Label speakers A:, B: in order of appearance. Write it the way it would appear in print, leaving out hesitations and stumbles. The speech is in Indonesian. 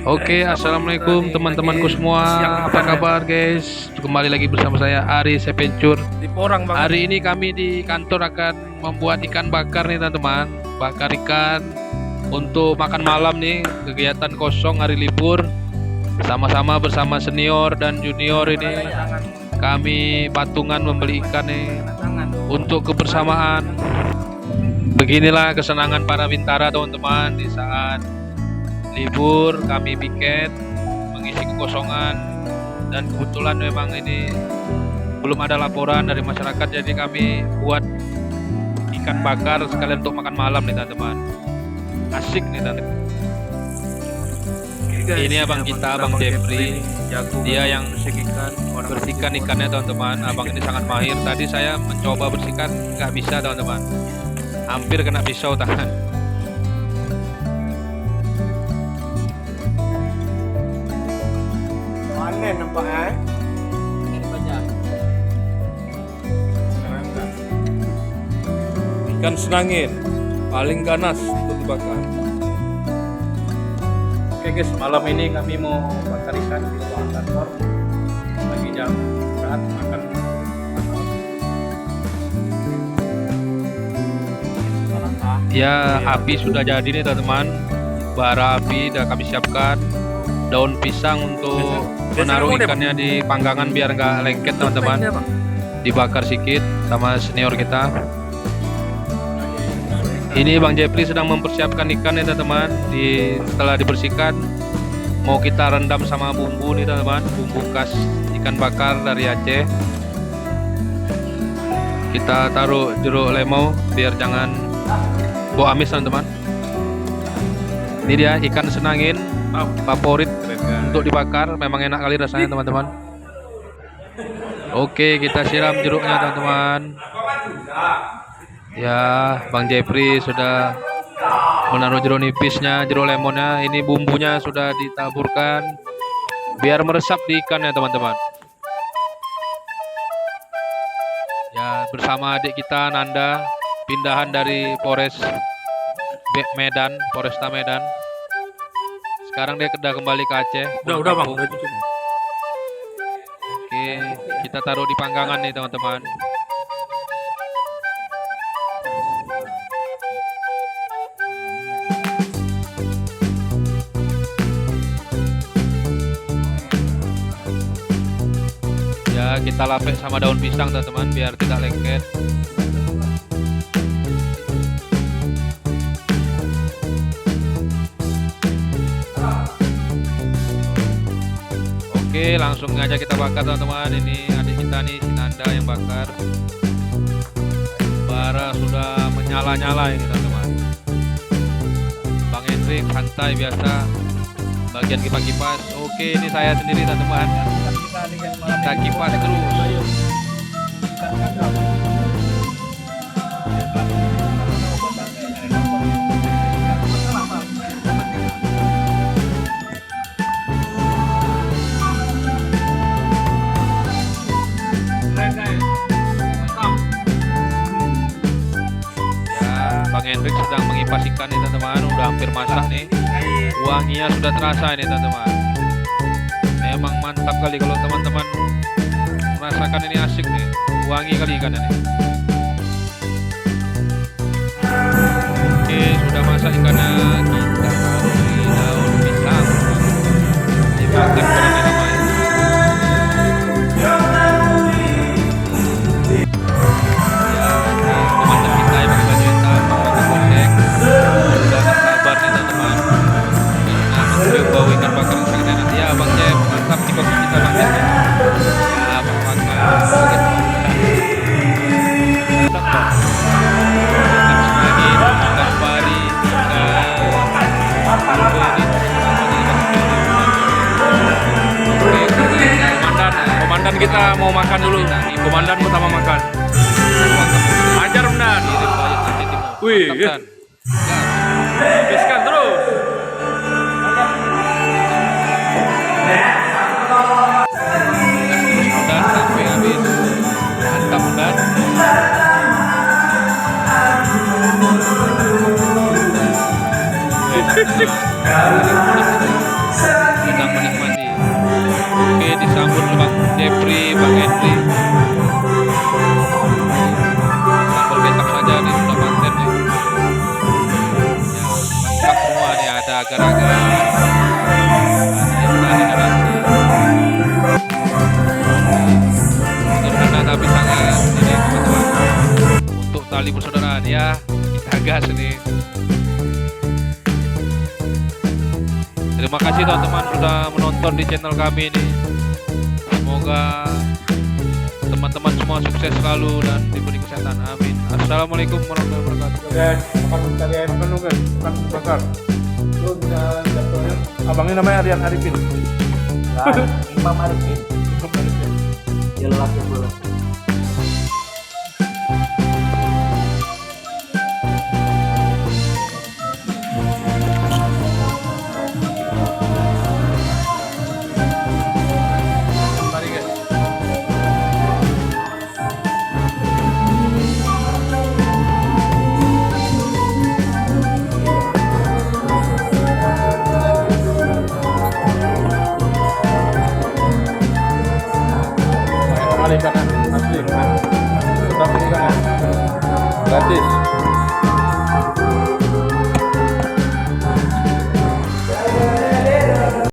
A: Oke, assalamualaikum teman-temanku semua. Apa kabar guys? Kembali lagi bersama saya Ari Sepencur.
B: Di porang bang.
A: Hari ini kami di kantor akan membuat ikan bakar nih teman-teman. Bakar ikan untuk makan malam nih. Kegiatan kosong hari libur. Sama-sama bersama senior dan junior ini. Kami patungan membeli ikan nih untuk kebersamaan. Beginilah kesenangan para bintara teman-teman di saat libur. Kami piket mengisi kekosongan, dan kebetulan memang ini belum ada laporan dari masyarakat, jadi kami buat ikan bakar sekalian untuk makan malam nih teman-teman. Asik nih teman-teman. Ini abang kita, Abang Jeffrey, dia yang bersihkan ikannya teman-teman. Abang ini sangat mahir. Tadi saya mencoba bersihkan, nggak bisa teman-teman, hampir kena pisau tangan.
C: Panen nampak
B: Ikan senangin paling ganas untuk dibakar.
A: Oke guys, malam ini kami mau bakar ikan di ruangan kantor. Lagi jam saat makan. Ya, api sudah jadi nih teman-teman. Bara api sudah kami siapkan. Daun pisang untuk menaruh ikannya di panggangan biar nggak lengket teman-teman. Dibakar sedikit sama senior kita. Ini Bang Jeffrey sedang mempersiapkan ikan nih teman-teman. Setelah dibersihkan, mau kita rendam sama bumbu nih teman-teman. Bumbu khas ikan bakar dari Aceh. Kita taruh jeruk lemau biar jangan bau amis teman-teman. Ini dia ikan senangin favorit untuk dibakar. Memang enak kali rasanya teman-teman. Oke, kita siram jeruknya teman-teman. Ya, Bang Jeffrey sudah menaruh jeruk nipisnya, jeruk lemonnya. Ini bumbunya sudah ditaburkan biar meresap di ikannya teman-teman. Ya, bersama adik kita Nanda, pindahan dari Polresta Medan. Sekarang dia sudah kembali ke Aceh.
B: Udah bang, udah cukup.
A: Oke, kita taruh di panggangan nih teman-teman. Ya, kita lapek sama daun pisang teman-teman biar tidak lengket. Oke, langsung aja kita bakar teman-teman. Ini adik kita nih, si Nanda yang bakar. Bara sudah menyala-nyala ini teman-teman. Bang Hendrik santai biasa, bagian kipas-kipas. Oke, ini saya sendiri teman-teman. Kita kipas terus. Bang Hendrik sedang mengipas ikan nih teman-teman. Udah hampir masak nih. Wanginya sudah terasa ini teman-teman. Memang mantap kali kalau teman-teman merasakan ini, asik nih. Wangi kali ikannya nih. Oke, sudah masak ikannya. Kita taruh di daun pisang. Dimakan kurang lama ya. Bau ikan bakar yang sangat enak. Ya Bang Jeff, mantap di kopi kita Bang Jeff. Ya Bang bakar. Ikan pari, komandan kita mau makan dulu. Komandan pertama makan. Ajar Mendan.
B: Wih, habiskan terus.
A: Sampai habis. Mantap Mendan. Jeffrey, Bang Henry. Sambal betak saja nih sudah manten nih. Ya, lengkap semua nih, ada agar-agar, ada narasi. Sederhana tapi sangat ini teman-teman. Untuk tali persaudaraan ya, kita gas nih. Terima kasih teman-teman sudah menonton di channel kami ini. Semoga teman-teman semua sukses selalu dan diberi kesehatan. Amin. Assalamualaikum warahmatullahi wabarakatuh.
B: Guys, makan tadi ayam kan lu kan, makan bakar. Lu bisa jatuhnya. Abangnya namanya Aryan Arifin.
C: Imam Arifin.
B: Imam Arifin.
C: Jelas ya belum.
B: Mari guys. Pakai ikan asli, berapa ikan ya? Gratis.